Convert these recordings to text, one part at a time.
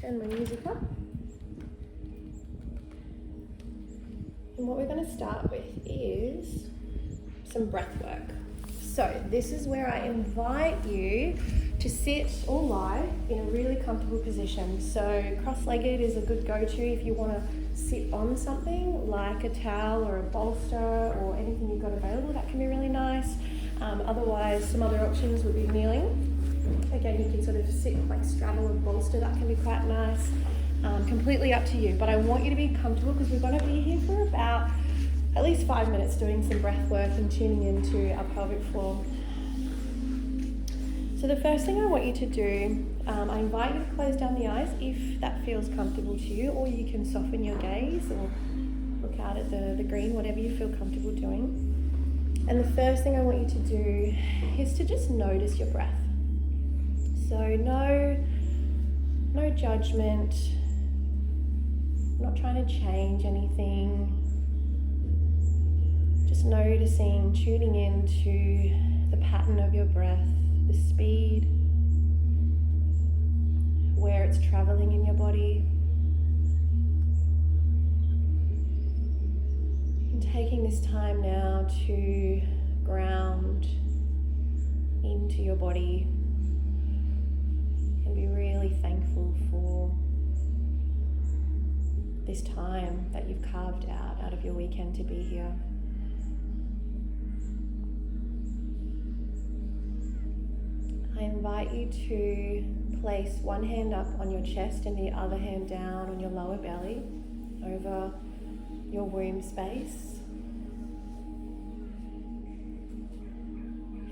turn my music up. And what we're going to start with is some breath work. So this is where I invite you to sit or lie in a really comfortable position. So cross-legged is a good go-to if you want to sit on something like a towel or a bolster or anything you've got available. That can be really nice. Otherwise, some other options would be kneeling. Again, you can sort of sit like straddle a bolster. That can be quite nice. Completely up to you. But I want you to be comfortable because we're going to be here for about at least 5 minutes doing some breath work and tuning into our pelvic floor. So the first thing I want you to do, I invite you to close down the eyes if that feels comfortable to you, or you can soften your gaze or look out at the green, whatever you feel comfortable doing. And the first thing I want you to do is to just notice your breath. So no judgment, not trying to change anything, just noticing, tuning into the pattern of your breath, the speed, where it's traveling in your body, and taking this time now to ground into your body and be really thankful for this time that you've carved out of your weekend to be here. I invite you to place one hand up on your chest and the other hand down on your lower belly over your womb space.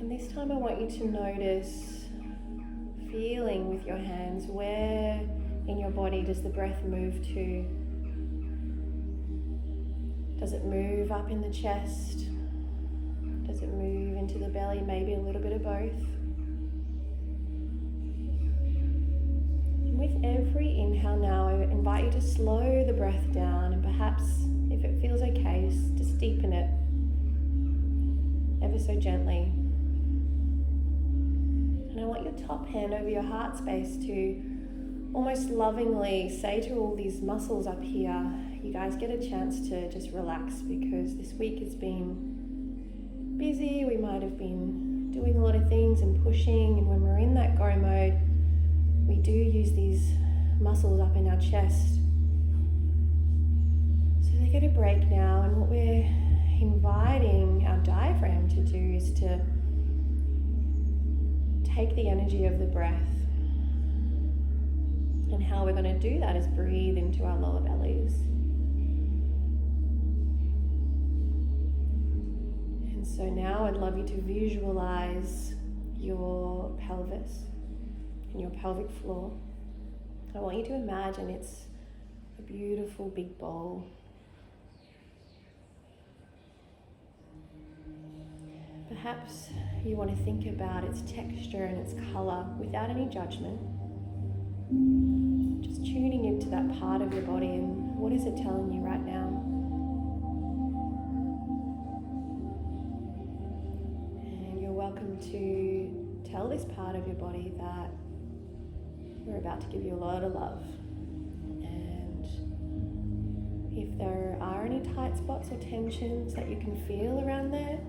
And this time I want you to notice, feeling with your hands, where in your body does the breath move to? Does it move up in the chest? Does it move into the belly? Maybe a little bit of both. With every inhale now, I invite you to slow the breath down, and perhaps, if it feels okay, just deepen it ever so gently. And I want your top hand over your heart space to almost lovingly say to all these muscles up here, you guys get a chance to just relax, because this week has been busy. We might have been doing a lot of things and pushing, and when we're in that go mode, we do use these muscles up in our chest. So they get a break now, and what we're inviting our diaphragm to do is to take the energy of the breath. And how we're going to do that is breathe into our lower bellies. And so now I'd love you to visualize your pelvis and your pelvic floor. I want you to imagine it's a beautiful big bowl. Perhaps you want to think about its texture and its color without any judgment. Just tuning into that part of your body and what is it telling you right now. And you're welcome to tell this part of your body that we're about to give you a lot of love. And if there are any tight spots or tensions that you can feel around there,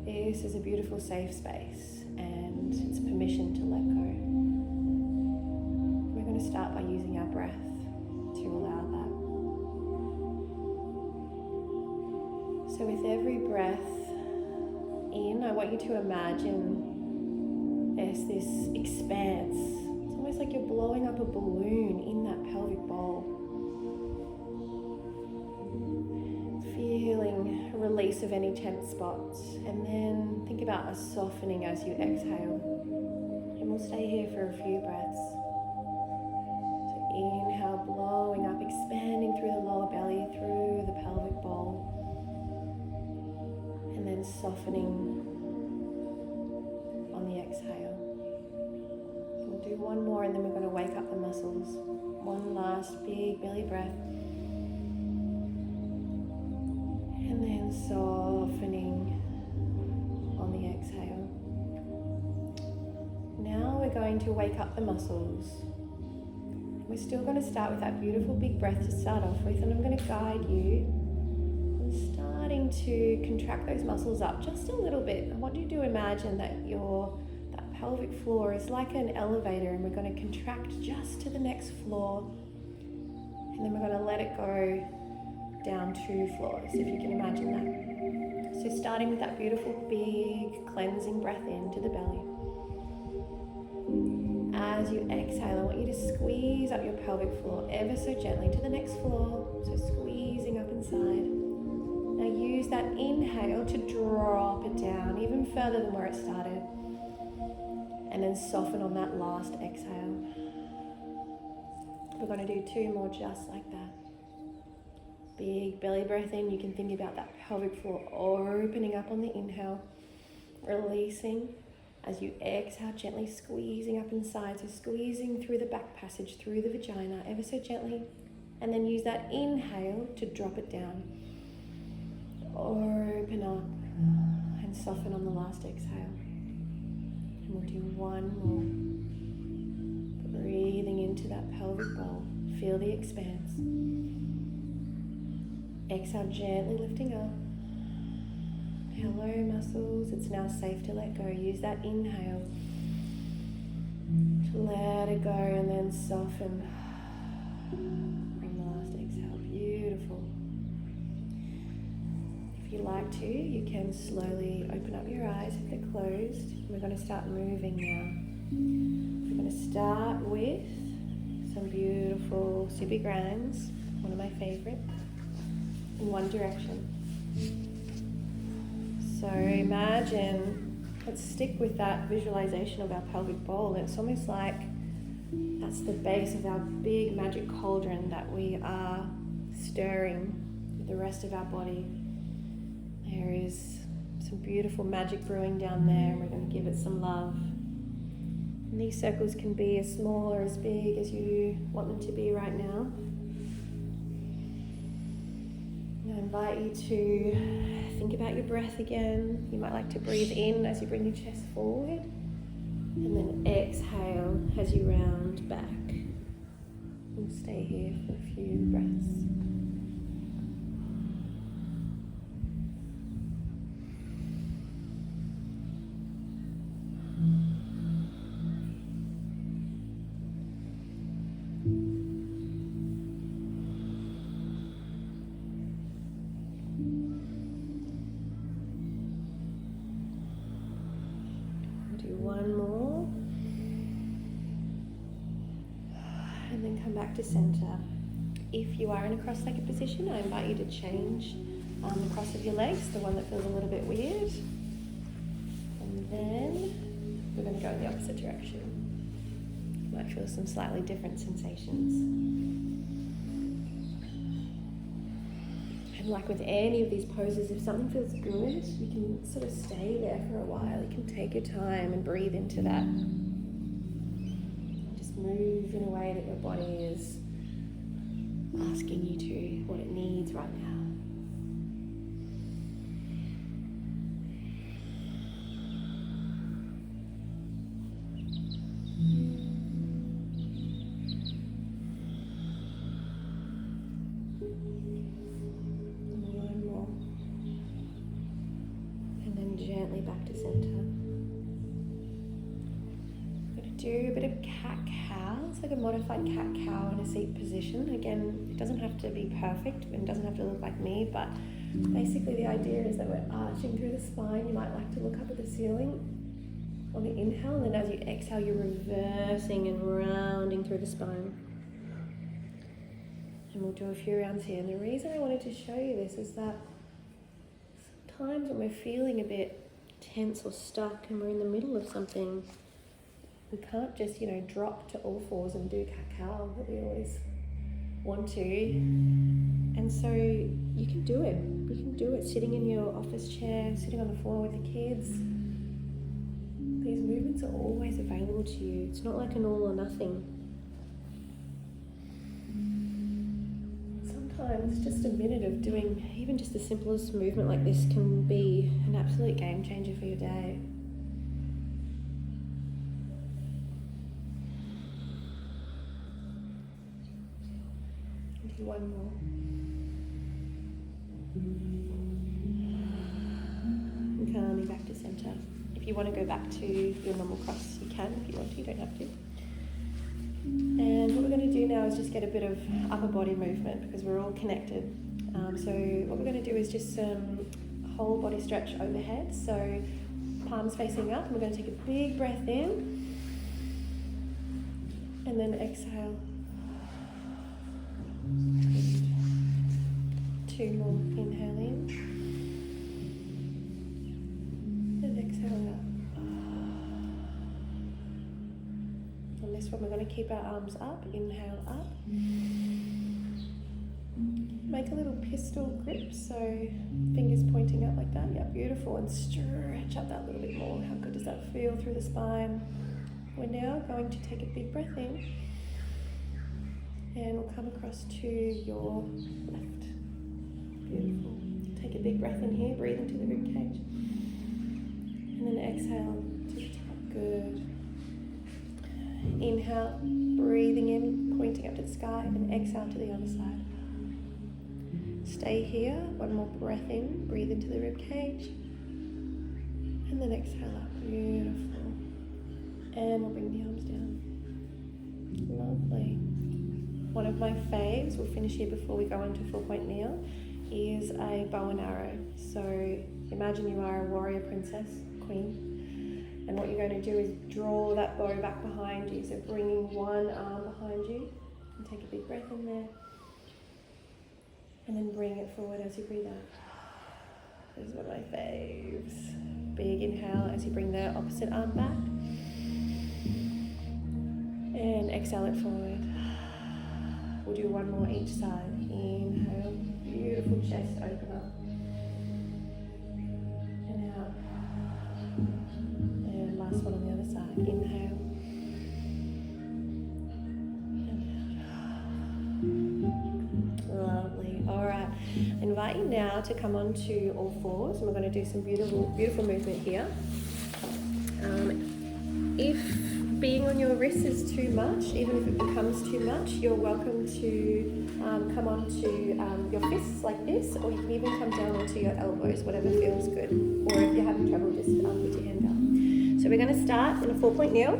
this is a beautiful safe space and it's permission to let go. We're going to start by using our breath to allow that. So with every breath in, I want you to imagine there's this expanse. It's almost like you're blowing up a balloon in that pelvic bowl. Feeling a release of any tense spots, and then think about a softening as you exhale. And we'll stay here for a few breaths. So inhale, blowing up, expanding through the lower belly, through the pelvic bowl. And then softening on the exhale. We'll do one more and then we're going to wake up the muscles. One last big belly breath. And then softening on the exhale. Now we're going to wake up the muscles. We're still going to start with that beautiful big breath to start off with, and I'm going to guide you on starting to contract those muscles up just a little bit. I want you to imagine that that pelvic floor is like an elevator, and we're going to contract just to the next floor, and then we're going to let it go down 2 floors, if you can imagine that. So starting with that beautiful big cleansing breath into the belly. As you exhale, I want you to squeeze up your pelvic floor ever so gently to the next floor, so squeezing up inside. Now use that inhale to drop it down even further than where it started, and then soften on that last exhale. We're going to do 2 more just like that. Big belly breath in. You can think about that pelvic floor opening up on the inhale, releasing. As you exhale, gently squeezing up inside, so squeezing through the back passage, through the vagina, ever so gently. And then use that inhale to drop it down. Open up and soften on the last exhale. And we'll do 1 more. Breathing into that pelvic bowl. Feel the expanse. Exhale, gently lifting up. Hello muscles, it's now safe to let go. Use that inhale to let it go, and then soften on the last exhale. Beautiful. If you like to, you can slowly open up your eyes if they're closed. We're going to start moving now. We're going to start with some beautiful sippy grinds, one of my favorite, in one direction. So imagine, let's stick with that visualization of our pelvic bowl. It's almost like that's the base of our big magic cauldron that we are stirring with the rest of our body. There is some beautiful magic brewing down there, and we're going to give it some love. And these circles can be as small or as big as you want them to be right now. I invite you to think about your breath again. You might like to breathe in as you bring your chest forward, and then exhale as you round back. We'll stay here for a few breaths. One more, and then come back to center. If you are in a cross-legged position, I invite you to change the cross of your legs, the one that feels a little bit weird, and then we're going to go in the opposite direction. You might feel some slightly different sensations. And like with any of these poses, if something feels good, you can sort of stay there for a while. You can take your time and breathe into that. Just move in a way that your body is asking you to, what it needs right now. Gently back to center. I'm going to do a bit of cat-cow. It's like a modified cat-cow in a seat position. Again, it doesn't have to be perfect and it doesn't have to look like me, but basically the idea is that we're arching through the spine. You might like to look up at the ceiling on the inhale, and then as you exhale, you're reversing and rounding through the spine. And we'll do a few rounds here. And the reason I wanted to show you this is that sometimes when we're feeling a bit tense or stuck and we're in the middle of something, we can't just, drop to all fours and do cat-cow that we always want to. And so you can do it. You can do it sitting in your office chair, sitting on the floor with the kids. These movements are always available to you. It's not like an all or nothing. Sometimes just a minute of doing even just the simplest movement like this can be an absolute game changer for your day. do one more. And coming back to center. If you want to go back to your normal cross, you can. If you want to, you don't have to. And what we're going to do now is just get a bit of upper body movement because we're all connected. So what we're going to do is just some whole body stretch overhead. So palms facing up, and we're going to take a big breath in and then exhale. 2 more. Inhale in and exhale out. On this one we're going to keep our arms up. Inhale up. Make a little pistol grip, so fingers pointing up like that. Yeah, beautiful. And stretch up that little bit more. How good does that feel through the spine? We're now going to take a big breath in, and we'll come across to your left. Beautiful. Take a big breath in here, breathe into the rib cage. And then exhale to the top. Good. Inhale, breathing in, pointing up to the sky, and exhale to the other side. Stay here, one more breath in, breathe into the rib cage, and then exhale up. Beautiful. And we'll bring the arms down. Lovely. One of my faves, we'll finish here before we go into 4-point kneel, is a bow and arrow. So imagine you are a warrior princess, queen, and what you're going to do is draw that bow back behind you. So bringing one arm behind you, and take a big breath in there. And then bring it forward as you breathe out. This is one of my faves. Big inhale as you bring the opposite arm back. And exhale it forward. We'll do one more each side. Inhale. Beautiful chest open up. And out. And last one on the other side. Inhale. Lovely. All right. I invite you now to come onto all fours, and we're going to do some beautiful, beautiful movement here. If being on your wrists is too much, even if it becomes too much, you're welcome to come onto your fists like this, or you can even come down onto your elbows, whatever feels good. Or if you're having trouble, just put your hand up. So we're going to start in a 4-point kneel.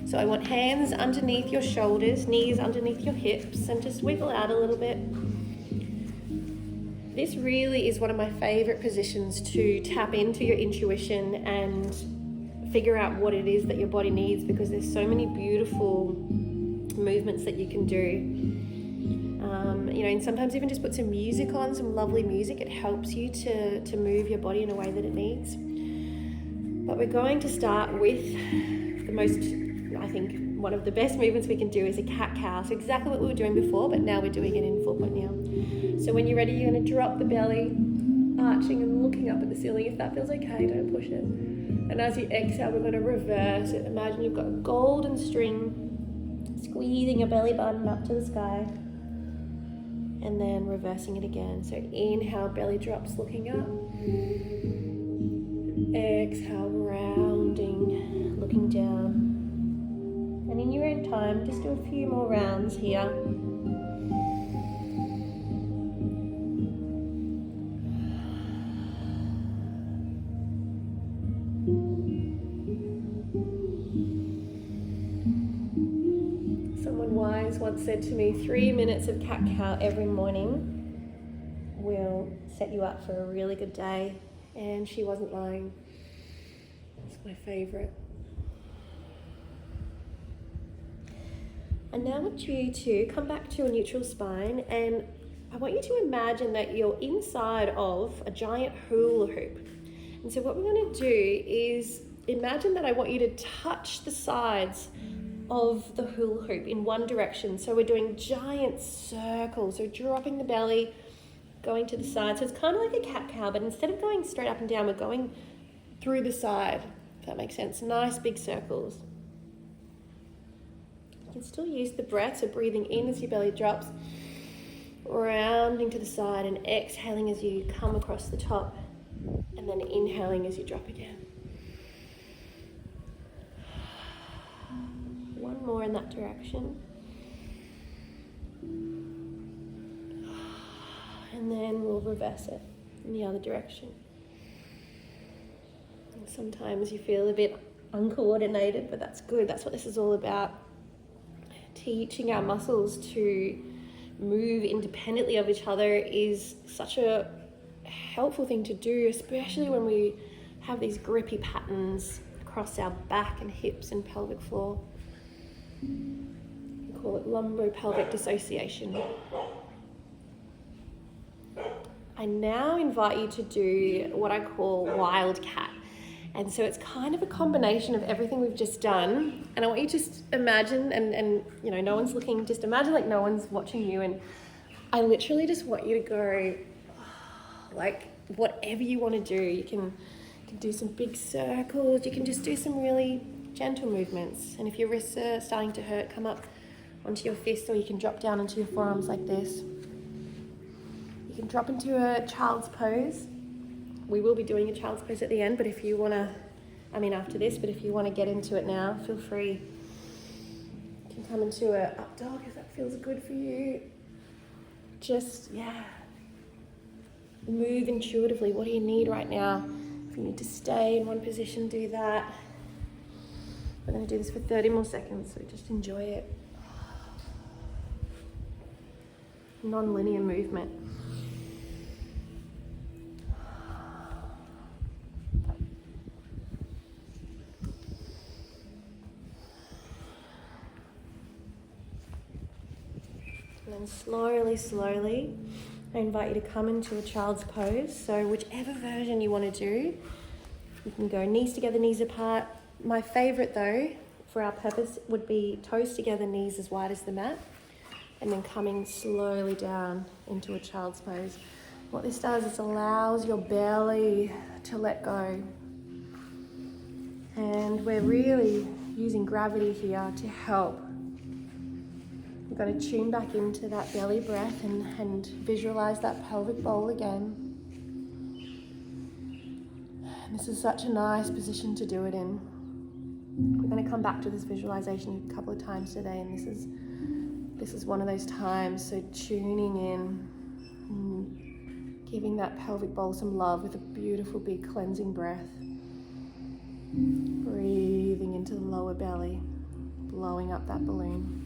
So I want hands underneath your shoulders, knees underneath your hips, and just wiggle out a little bit. This really is one of my favorite positions to tap into your intuition and figure out what it is that your body needs, because there's so many beautiful movements that you can do. And sometimes even just put some music on, some lovely music. It helps you to move your body in a way that it needs. But we're going to start with the most, I think, one of the best movements we can do is a cat-cow. So exactly what we were doing before, but now we're doing it in 4-point kneel. So when you're ready, you're going to drop the belly, arching and looking up at the ceiling. If that feels okay, don't push it. And as you exhale, we're going to reverse it. Imagine you've got a golden string, squeezing your belly button up to the sky, and then reversing it again. So inhale, belly drops, looking up. Exhale, rounding, looking down. And in your own time, just do a few more rounds here. Someone wise once said to me, 3 minutes of cat-cow every morning will set you up for a really good day. And she wasn't lying. It's my favorite. And now I want you to come back to a neutral spine, and I want you to imagine that you're inside of a giant hula hoop. And so what we're going to do is imagine that I want you to touch the sides of the hula hoop in one direction. So we're doing giant circles, so dropping the belly, going to the side. So it's kind of like a cat-cow, but instead of going straight up and down, we're going through the side, if that makes sense. Nice big circles. You can still use the breath, so breathing in as your belly drops, rounding to the side, and exhaling as you come across the top, and then inhaling as you drop again. One more in that direction. And then we'll reverse it in the other direction. And sometimes you feel a bit uncoordinated, but that's good. That's what this is all about. Teaching our muscles to move independently of each other is such a helpful thing to do, especially when we have these grippy patterns across our back and hips and pelvic floor. We call it lumbopelvic dissociation. I now invite you to do what I call wildcat. And so it's kind of a combination of everything we've just done. And I want you to just imagine, and you know, no one's looking, just imagine like no one's watching you. And I literally just want you to go, like whatever you want to do. You can do some big circles. You can just do some really gentle movements. And if your wrists are starting to hurt, come up onto your fist, or you can drop down into your forearms like this. You can drop into a child's pose. We will be doing a child's pose at the end, but if you want to, after this, but if you want to get into it now, feel free. You can come into a up dog if that feels good for you. Just, move intuitively. What do you need right now? If you need to stay in one position, do that. We're going to do this for 30 more seconds, so just enjoy it. Non-linear movement. And then slowly, I invite you to come into a child's pose. So whichever version you want to do, you can go knees together, knees apart. My favorite though, for our purpose, would be toes together, knees as wide as the mat, and then coming slowly down into a child's pose. What this does is allows your belly to let go. And we're really using gravity here to help. We've got to tune back into that belly breath and visualize that pelvic bowl again. And this is such a nice position to do it in. We're going to come back to this visualization a couple of times today, and this is one of those times. So tuning in, and giving that pelvic bowl some love with a beautiful big cleansing breath. Breathing into the lower belly, blowing up that balloon.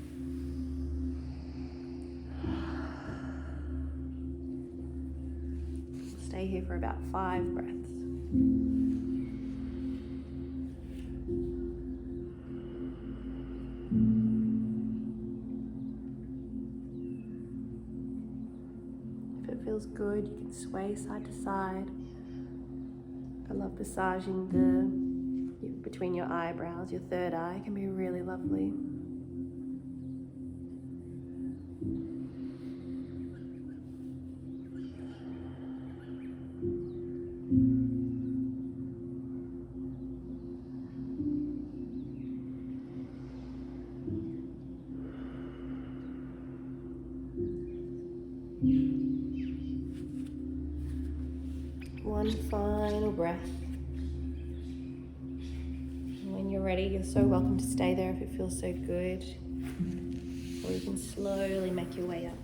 Stay here for about 5 breaths. If it feels good, you can sway side to side. I love massaging between your eyebrows. Your third eye can be really lovely. One final breath. And when you're ready, you're so welcome to stay there if it feels so good. Or you can slowly make your way up.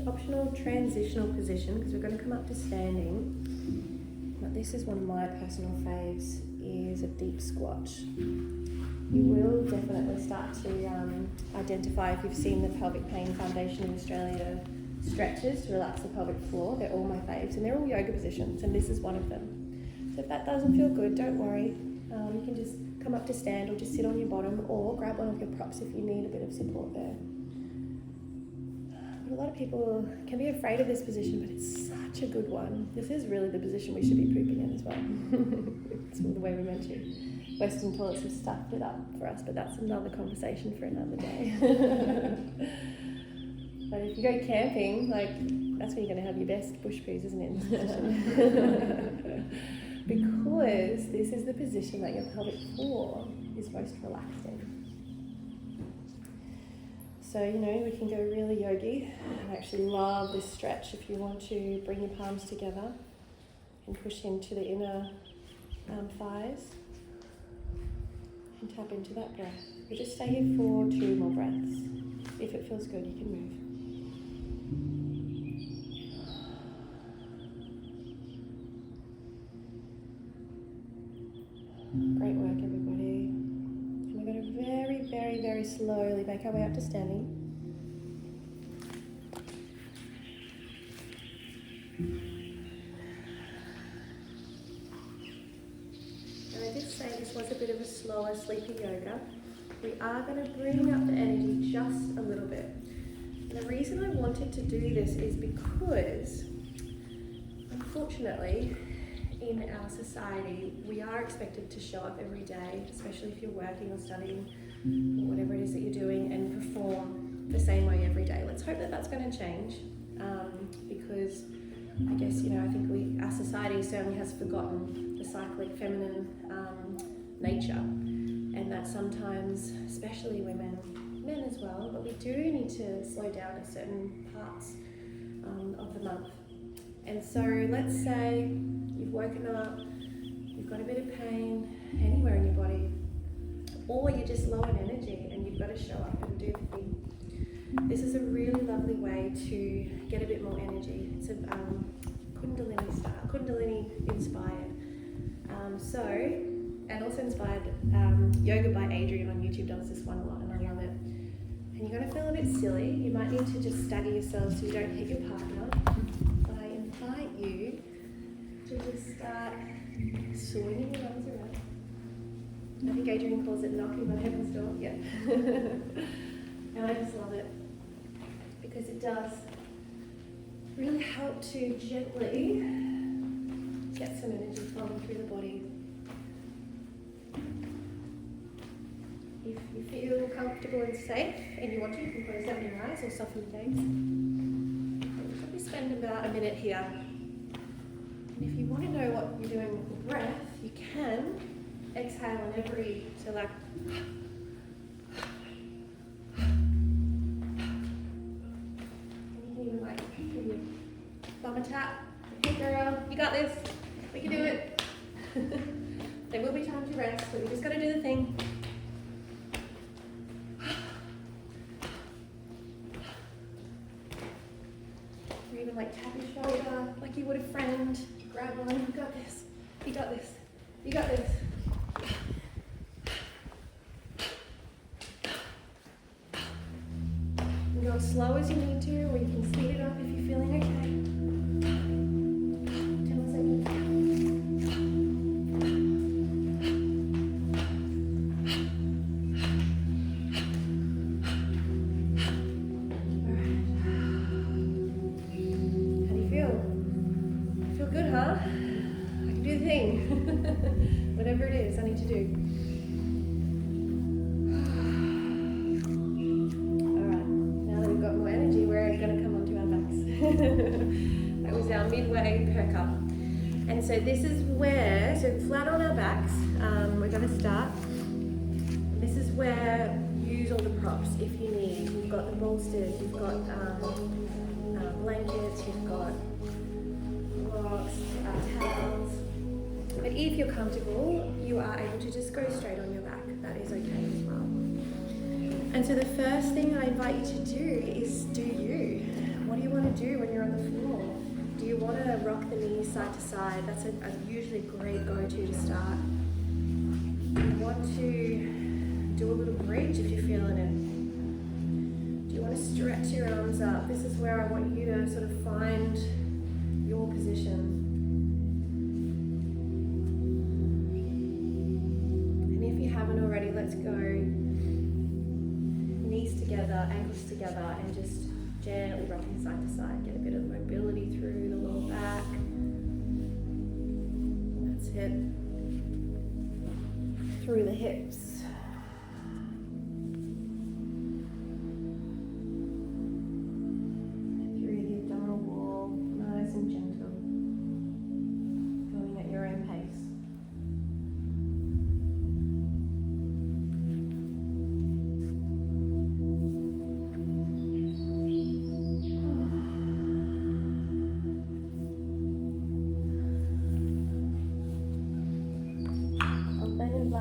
Optional transitional position, because we're going to come up to standing. But this is one of my personal faves, is a deep squat. You will definitely start to identify, if you've seen the Pelvic Pain Foundation in Australia stretches to relax the pelvic floor. They're all my faves, and they're all yoga positions, and this is one of them. So if that doesn't feel good, don't worry. You can just come up to stand, or just sit on your bottom, or grab one of your props if you need a bit of support there. But a lot of people can be afraid of this position, but it's such a good one. This is really the position we should be pooping in as well. It's the way we're meant to. Western toilets have stuffed it up for us, but that's another conversation for another day. But if you go camping, that's when you're going to have your best bush poos, isn't it? Because this is the position that your pelvic floor is most relaxed in. So, we can go really yogi. I actually love this stretch. If you want to bring your palms together and push into the inner thighs, and tap into that breath. We'll just stay here for 2 more breaths. If it feels good, you can move. Great work, everybody. And we're going to very, very, very slowly make our way up to standing. And I did say this was a bit of a slower, sleepy yoga. We are going to bring up the energy just a little bit. And the reason I wanted to do this is because, unfortunately, in our society, we are expected to show up every day, especially if you're working or studying, or whatever it is that you're doing, and perform the same way every day. Let's hope that that's going to change, because I guess, I think our society certainly has forgotten the cyclic feminine nature, and that sometimes, especially women, men as well, but we do need to slow down at certain parts of the month. And so let's say you've woken up, you've got a bit of pain anywhere in your body, or you're just low in energy and you've got to show up and do the thing. This is a really lovely way to get a bit more energy. It's a Kundalini style, Kundalini inspired. And also inspired, Yoga by Adrian on YouTube does this one a lot and I love it. And you're going to feel a bit silly. You might need to just stagger yourself so you don't hit your partner. But I invite you to just start swinging your arms around. I think Adrian calls it knocking on heaven's door. Yeah. And I just love it because it does really help to gently get some energy flowing through the body. If you feel comfortable and safe and you want to, you can close down your eyes or soften your gaze. We'll probably spend about a minute here. And if you want to know what you're doing with the breath, you can exhale on every, so like, and you can even like give your thumb a tap. Hey girl, you got this. We can do it. There will be time to rest, but we just got to do the thing. Or even like tap your shoulder like you would a friend. Grab one. You got this. You got this. You got this. You can go as slow as you need to, or you can speed it up if you're feeling okay. 10 seconds. Alright. How do you feel? Feel good, huh? I can do the thing. Whatever it is I need to do. That was our midway perk up. And so this is where, so flat on our backs, we're going to start. This is where you use all the props if you need. You've got the bolsters, you've got blankets, you've got rocks, towels. But if you're comfortable, you are able to just go straight on your back. That is okay as well. And so the first thing I invite you to do is do you. What do you want to do when you're on the floor? Do you want to rock the knees side to side? That's usually a great go-to to start. Do you want to do a little bridge if you're feeling it? Do you want to stretch your arms up? This is where I want you to sort of find your position. And if you haven't already, let's go knees together, ankles together, and just gently rocking side to side. Get a bit of mobility through the lower back. That's it. Through the hips. Through the abdominal wall, nice and gentle. Going at your own pace.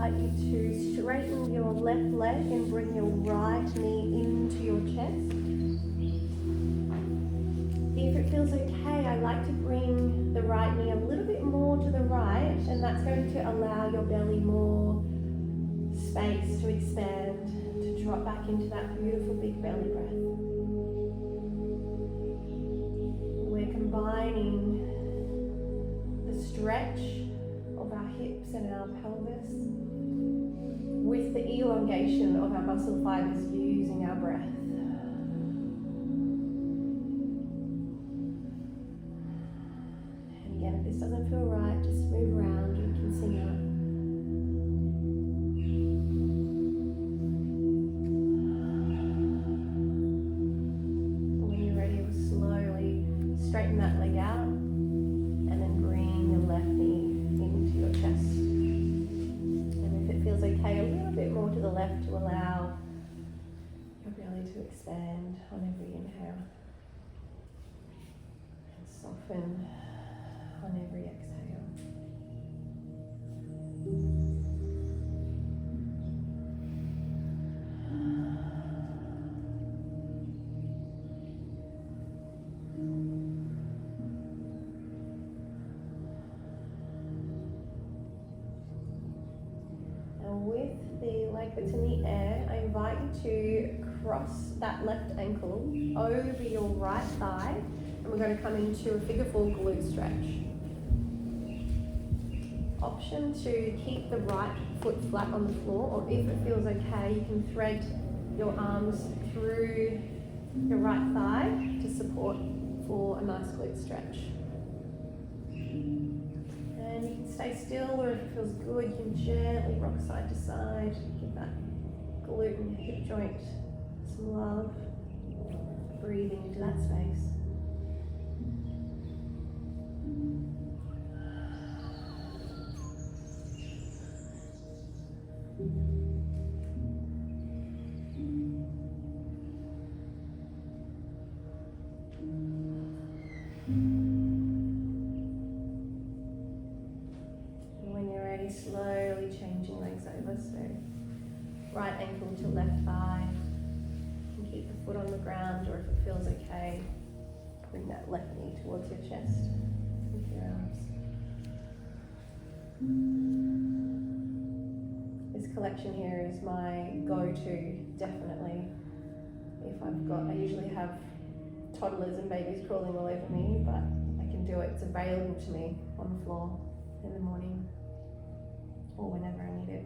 invite you to straighten your left leg and bring your right knee into your chest. If it feels okay, I like to bring the right knee a little bit more to the right, and that's going to allow your belly more space to expand, to drop back into that beautiful big belly breath. We're combining the stretch of our hips and our pelvis with the elongation of our muscle fibers using our breath. And again, if this doesn't feel right, just move around. You can sing out. When you're ready, we'll slowly straighten that leg out and then bring your left knee into your chest. And if it feels okay, a little bit more to the left to allow your belly to expand on every inhale and soften on every exhale. With the leg that's in the air, I invite you to cross that left ankle over your right thigh, and we're going to come into a figure four glute stretch. Option to keep the right foot flat on the floor, or if it feels okay, you can thread your arms through your right thigh to support for a nice glute stretch. And you can stay still, or if it feels good, you can gently rock side to side. Give that glute and hip joint some love. Breathing into that space. Slowly changing legs over, so right ankle to left thigh. You can keep the foot on the ground, or if it feels okay, bring that left knee towards your chest with your arms. This collection here is my go-to, definitely. I usually have toddlers and babies crawling all over me, but I can do it. It's available to me on the floor in the morning, or whenever I need it.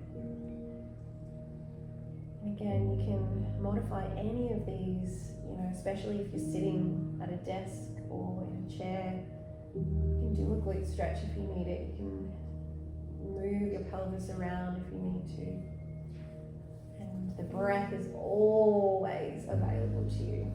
And again, you can modify any of these, especially if you're sitting at a desk or in a chair. You can do a glute stretch if you need it. You can move your pelvis around if you need to. And the breath is always available to you.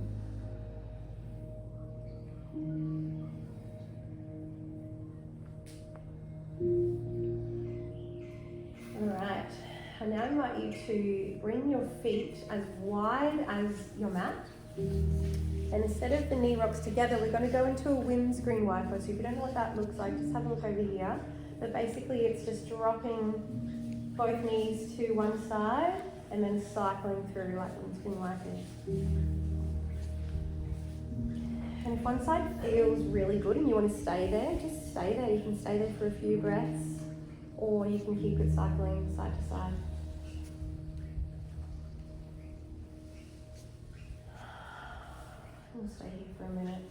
Alright, I now invite you to bring your feet as wide as your mat. And instead of the knee rocks together, we're going to go into a windscreen wiper. So if you don't know what that looks like, just have a look over here. But basically it's just dropping both knees to one side and then cycling through like windscreen wipers. And if one side feels really good and you want to stay there, just stay there. You can stay there for a few breaths, or you can keep it cycling side to side. We'll stay here for a minute.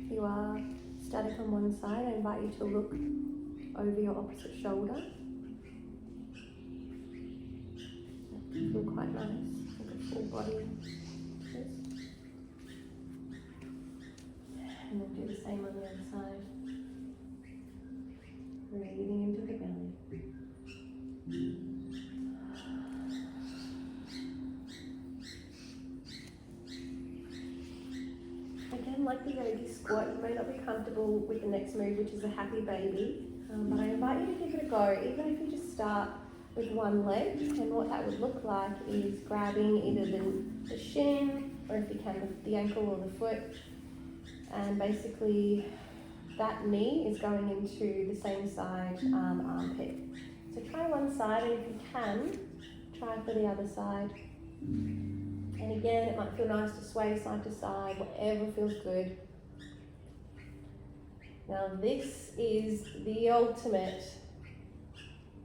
If you are static on one side, I invite you to look over your opposite shoulder. Feel quite nice, like a full body twist. And then do the same on the other side. Breathing into the belly. Again, like the yogi squat, you may not be comfortable with the next move, which is a happy baby, but I invite you to give it a go, even if you just start with one leg. And what that would look like is grabbing either the shin, or if you can, the ankle or the foot, and basically that knee is going into the same side armpit. So try one side, and if you can, try for the other side. And again, it might feel nice to sway side to side, whatever feels good. Now this is the ultimate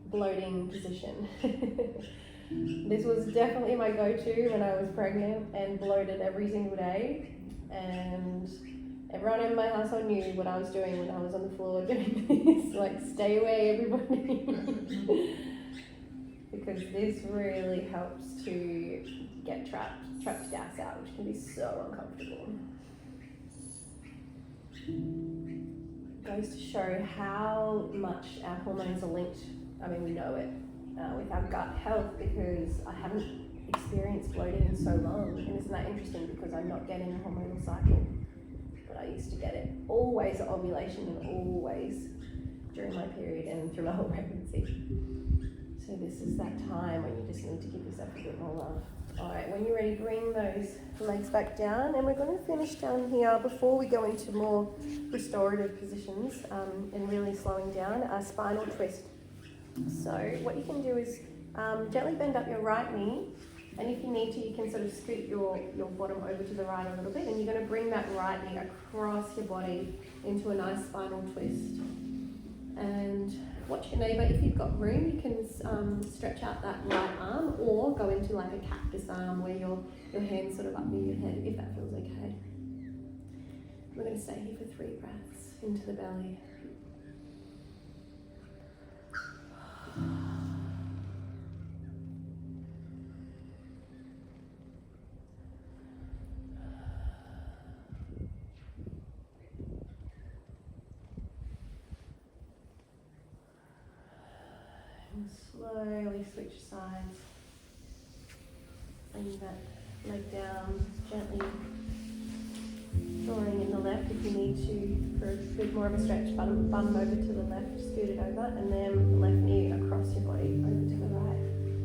bloating position. This was definitely my go-to when I was pregnant and bloated every single day. And everyone in my household knew what I was doing when I was on the floor doing this. Like, stay away, everybody. Because this really helps to get trapped gas out, which can be so uncomfortable. Goes to show how much our hormones are linked. I mean, we know it with our gut health, because I haven't experienced bloating in so long. And isn't that interesting, because I'm not getting a hormonal cycle, but I used to get it always at ovulation and always during my period and through my whole pregnancy. So this is that time when you just need to give yourself a bit more love. All right, when you're ready, bring those legs back down, and we're going to finish down here before we go into more restorative positions and really slowing down, a spinal twist. So what you can do is gently bend up your right knee, and if you need to, you can sort of scoot your bottom over to the right a little bit, and you're going to bring that right knee across your body into a nice spinal twist. And watch your neighbour. If you've got room, you can stretch out that right arm, or go into like a cactus arm where your hand's sort of up near your head, if that feels okay. We're going to stay here for 3 breaths into the belly. And slowly switch sides. Bring that leg down, gently drawing in the left if you need to for a bit more of a stretch. Bum over to the left, scoot it over, and then the left knee across your body over to the right.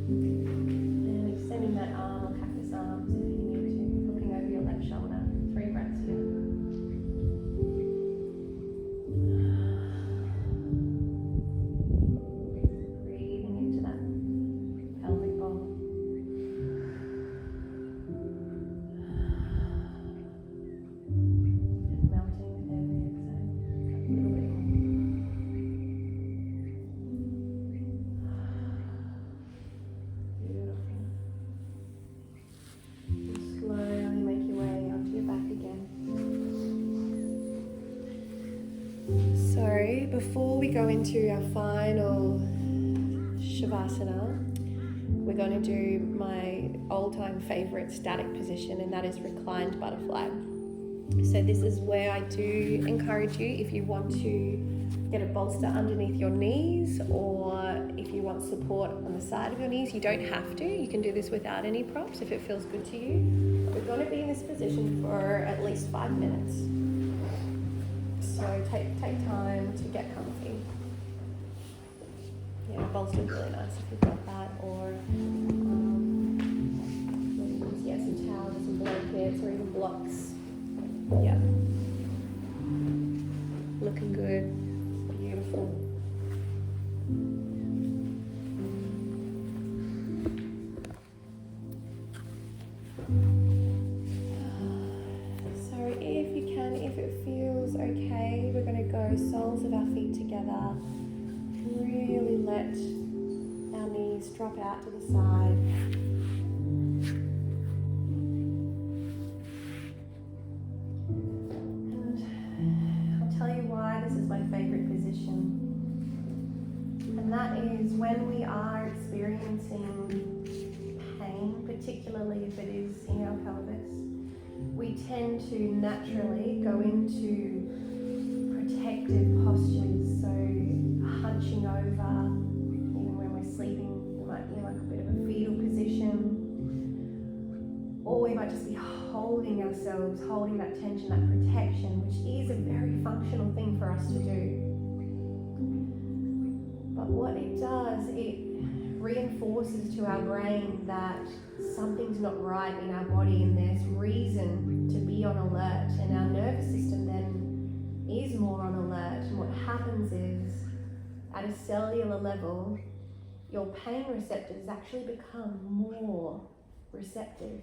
And extending that arm or cactus arms if you need to, looking over your left shoulder. 3 breaths here. Breathing into that pelvic bowl. Before we go into our final Shavasana, we're going to do my all-time favorite static position, and that is reclined butterfly. So this is where I do encourage you, if you want to get a bolster underneath your knees, or if you want support on the side of your knees, you don't have to. You can do this without any props if it feels good to you. We're going to be in this position for at least 5 minutes. So take time to get comfy. Yeah, bolster's really nice if you've got that, or some towels, some blankets, or even blocks. Yeah, looking good, beautiful. If it feels okay, we're going to go soles of our feet together. Really let our knees drop out to the side. And I'll tell you why this is my favorite position. And that is when we are experiencing pain, particularly if it is in our pelvis, we tend to naturally go into protective postures, so hunching over, even when we're sleeping, we might be in like a bit of a fetal position, or we might just be holding ourselves, holding that tension, that protection, which is a very functional thing for us to do. But what it does, it reinforces to our brain that something's not right in our body and there's reason to be on alert, and our nervous system then is more on alert. And what happens is, at a cellular level, your pain receptors actually become more receptive.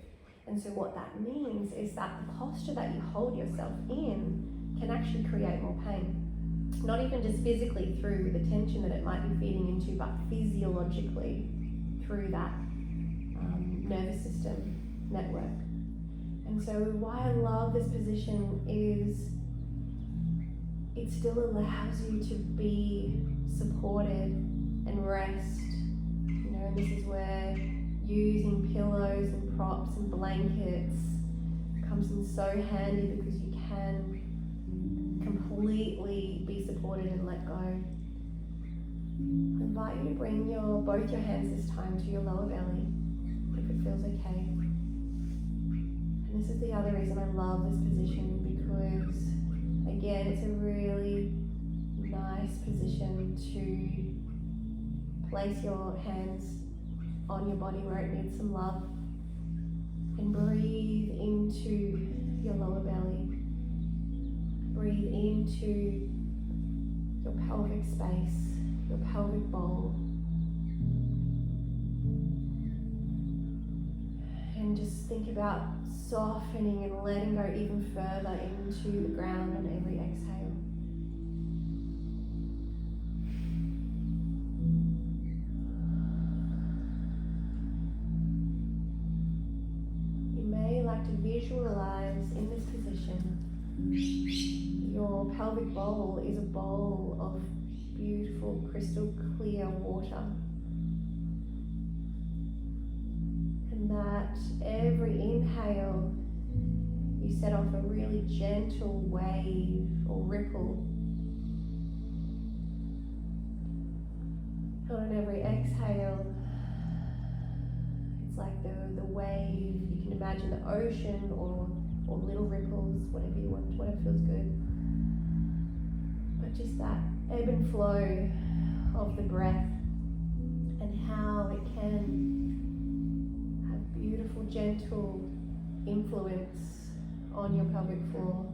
And so what that means is that the posture that you hold yourself in can actually create more pain. Not even just physically through the tension that it might be feeding into, but physiologically through that nervous system network. And so why I love this position is it still allows you to be supported and rest. You know, this is where using pillows and props and blankets comes in so handy, because you can completely be supported and let go. I invite you to bring both your hands this time to your lower belly, if it feels okay. And this is the other reason I love this position, because again, it's a really nice position to place your hands on your body where it needs some love, and breathe into your lower belly. Breathe into your pelvic space, your pelvic bowl. And just think about softening and letting go even further into the ground on every exhale. You may like to visualize in this position your pelvic bowl is a bowl of beautiful crystal clear water, and that every inhale you set off a really gentle wave or ripple, and on every exhale it's like the wave. You can imagine the ocean or little ripples, whatever you want, whatever feels good. But just that ebb and flow of the breath, and how it can have beautiful, gentle influence on your pelvic floor.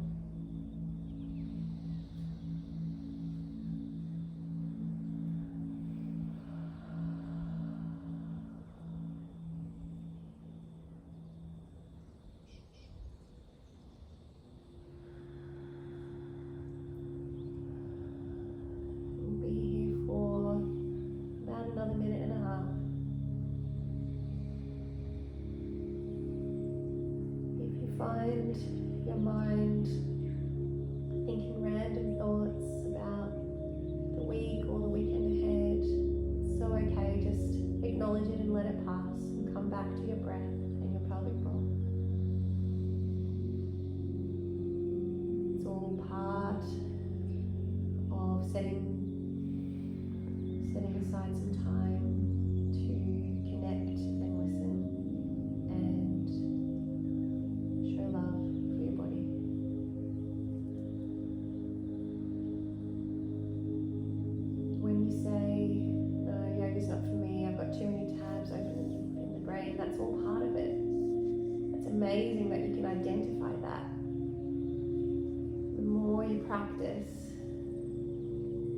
Find your mind thinking random thoughts about the week or the weekend ahead. It's so okay, just acknowledge it and let it pass, and come back to your breath and your pelvic bowl. It's all part of setting aside some time to connect and listen and show love for your body. When you say, no, yoga's not for me, I've got too many tabs open in the brain, that's all part of it. It's amazing that you can identify that. The more you practice,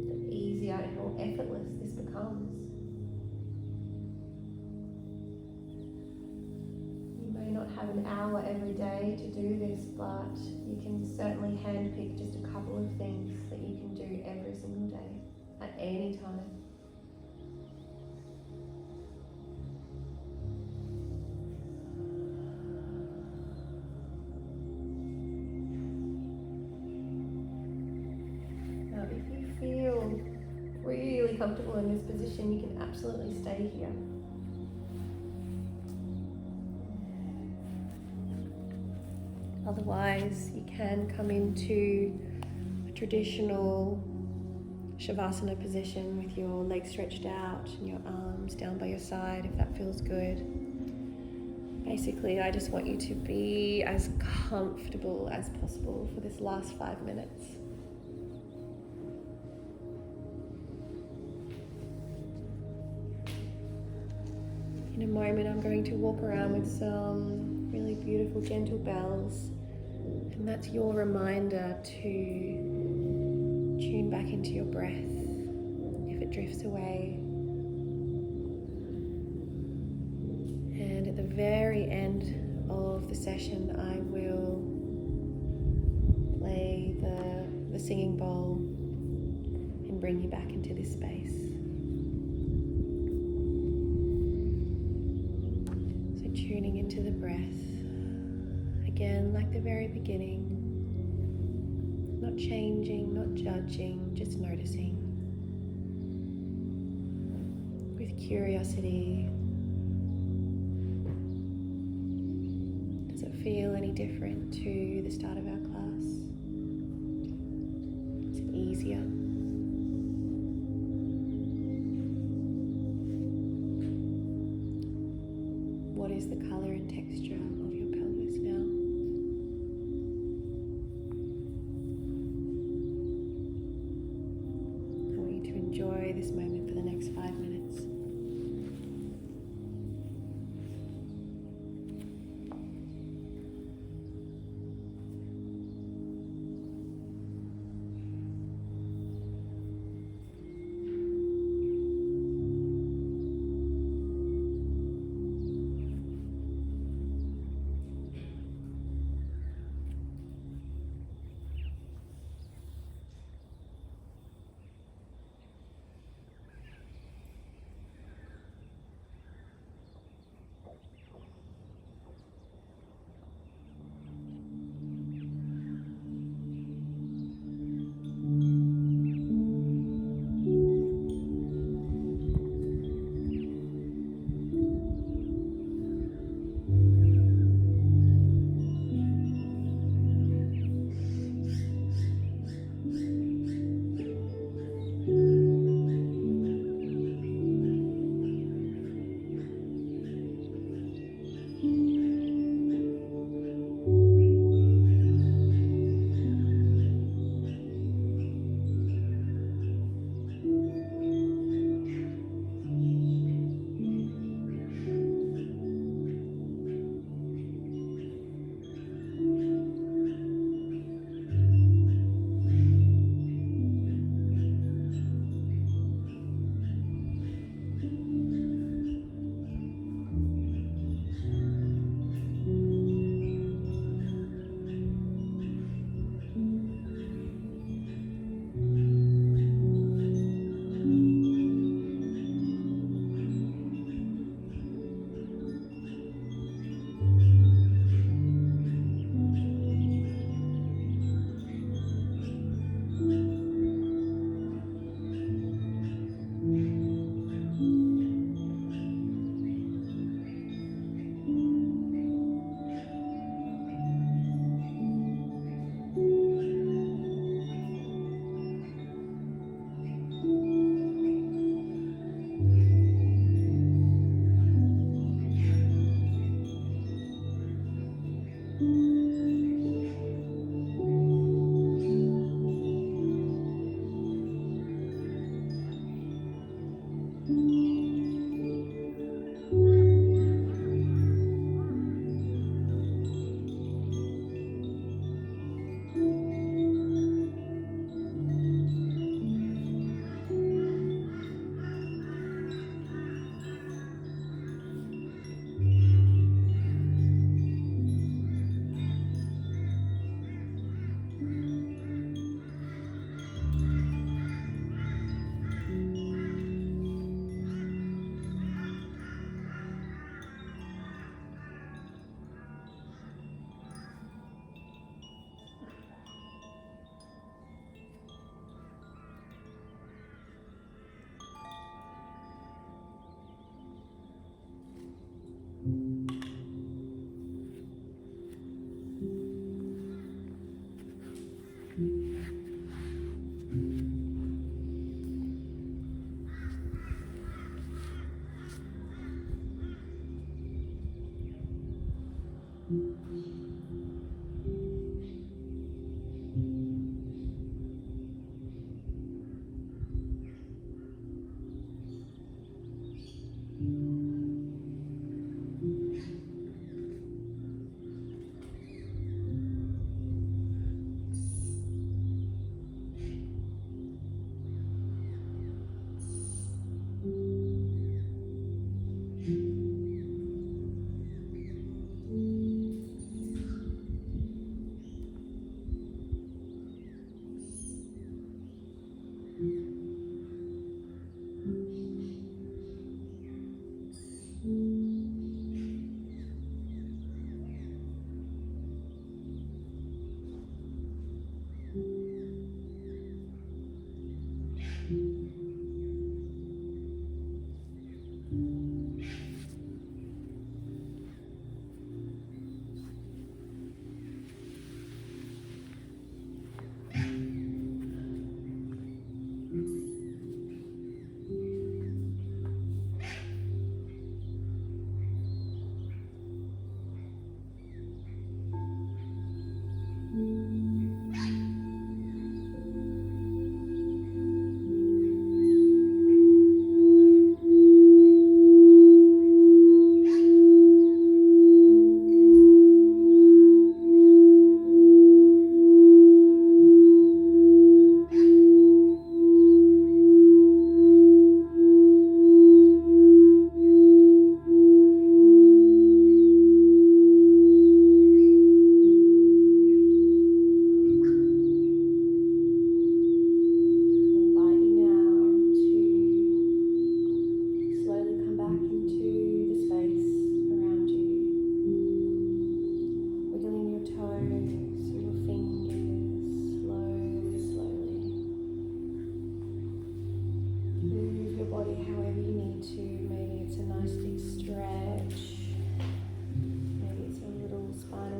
the easier and more effortless this becomes. Not have an hour every day to do this, but you can certainly handpick just a couple of things that you can do every single day at any time. Now, if you feel really comfortable in this position, you can absolutely stay here. Otherwise, you can come into a traditional Shavasana position with your legs stretched out and your arms down by your side if that feels good. Basically, I just want you to be as comfortable as possible for this last 5 minutes. In a moment, I'm going to walk around with some really beautiful, gentle bells, and that's your reminder to tune back into your breath if it drifts away. And at the very end of the session, I will play the singing bowl and bring you back into this space. So tuning into the breath, again like the very beginning, not changing, not judging, just noticing with curiosity. Does it feel any different to the start of our class? Is it easier? What is the color and texture of your pelvis now? I want you to enjoy this moment for the next 5 minutes.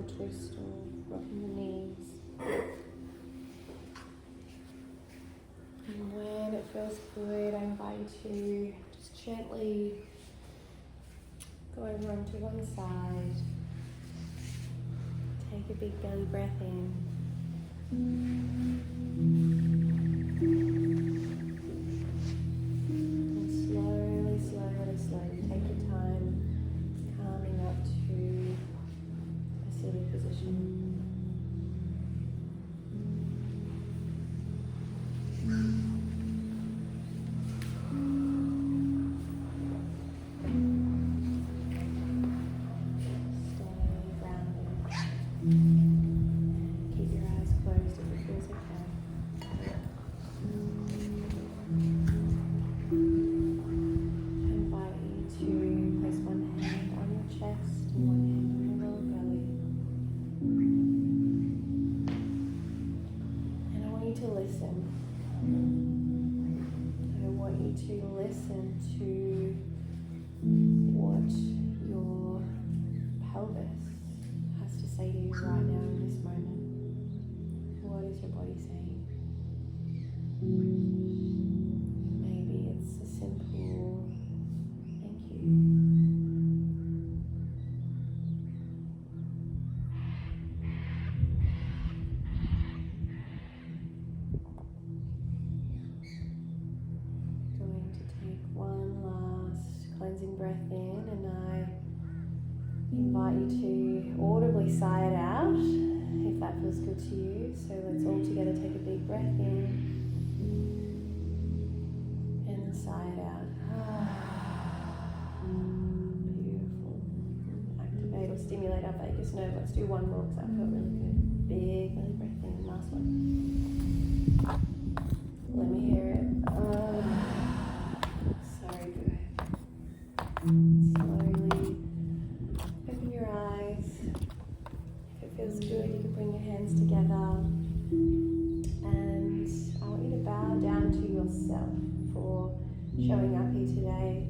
side twist or rocking the knees. And when it feels good, I invite you to just gently go over onto one side. Take a big belly breath in. And slowly, slowly, slowly take your time calming up to a seated position. Keep your eyes closed if it feels okay. I invite you to place one hand on your chest and one hand on your lower belly. And I want you to listen. I want you to listen to what your pelvis has to say to you right now in this moment. What is your body saying? Maybe it's a simple thank you. Going to take one last cleansing breath in, and I invite you to audibly sigh it out if that feels good to you. So let's all together take a big breath in and then sigh it out. Beautiful. Activate or stimulate our vagus nerve. Let's do one more because that felt really good. Big belly breath in. Last one. Let me hear it. So good. Slowly open your eyes. If it feels good, you can bring your hands together. And I want you to bow down to yourself for showing up here today.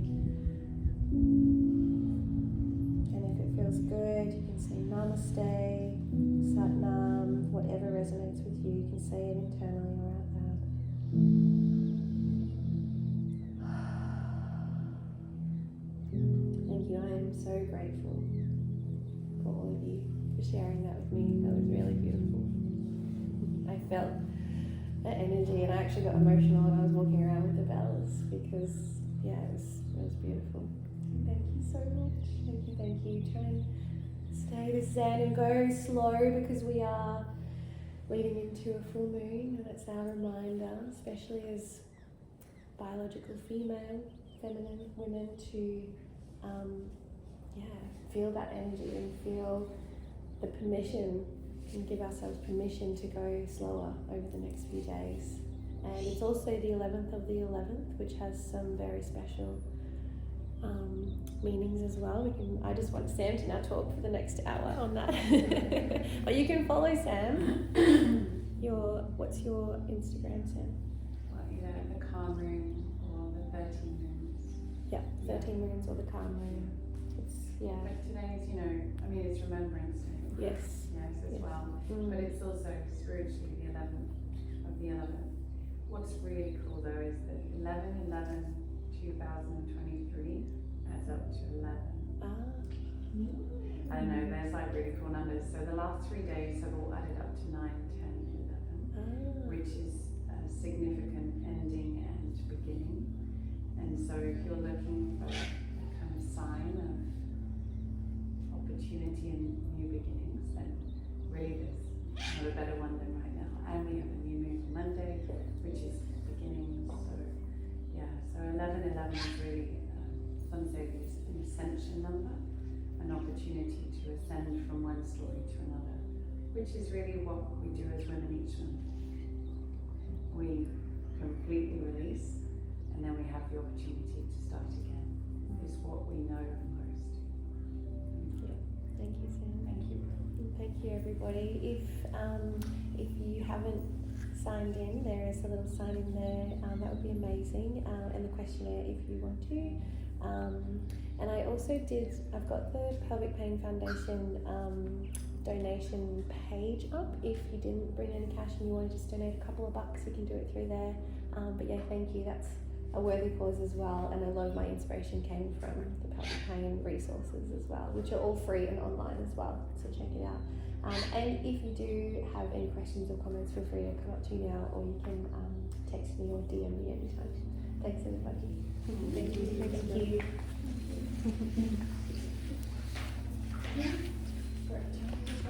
And if it feels good, you can say Namaste, Satnam, whatever resonates with you. You can say it internally or out loud. Thank you. I am so grateful for all of you for sharing that with me. That was really beautiful. I felt that energy, and I actually got emotional when I was walking around with the bells because, yeah, it was beautiful. Thank you so much. Thank you. Try and stay to zen and go slow because we are leading into a full moon, and it's our reminder, especially as biological female, feminine women, to feel that energy and feel the permission and give ourselves permission to go slower over the next few days. And it's also the 11th of the 11th, which has some very special meanings as well. I just want Sam to now talk for the next hour on that. But you can follow Sam. What's your Instagram, Sam? Well, either the calm room or the 13 rooms. Yeah, 13 rooms or the calm room. But today's, it's Remembrance Day. Yes. Yes, as well. But it's also spiritually the 11th of the 11th. What's really cool though is that 11/11/2023 adds up to 11. I don't know, there's like really cool numbers. So the last 3 days have all added up to 9, 10, 11, which is a significant ending and beginning. And so if you're looking for a kind of sign of opportunity and new beginnings, then really there's not a better one than right now. And we have a new moon Monday, which is beginning. So 11/11 is really, some say it's an ascension number, an opportunity to ascend from one story to another, which is really what we do as women each month. We completely release, and then we have the opportunity to start again. It's what we know most. Thank you, Sam. Thank you. Thank you, everybody. If you haven't signed in, there is a little sign in there. That would be amazing, and the questionnaire if you want to. And I also I've got the Pelvic Pain Foundation donation page up. If you didn't bring any cash and you want to just donate a couple of bucks, you can do it through there. But yeah, thank you. That's a worthy cause as well, and a lot of my inspiration came from the pelvic pain resources as well, which are all free and online as well, so check it out. And if you do have any questions or comments, feel free to come up to me now, or you can text me or DM me anytime. Thanks everybody. Thank you. Thank you.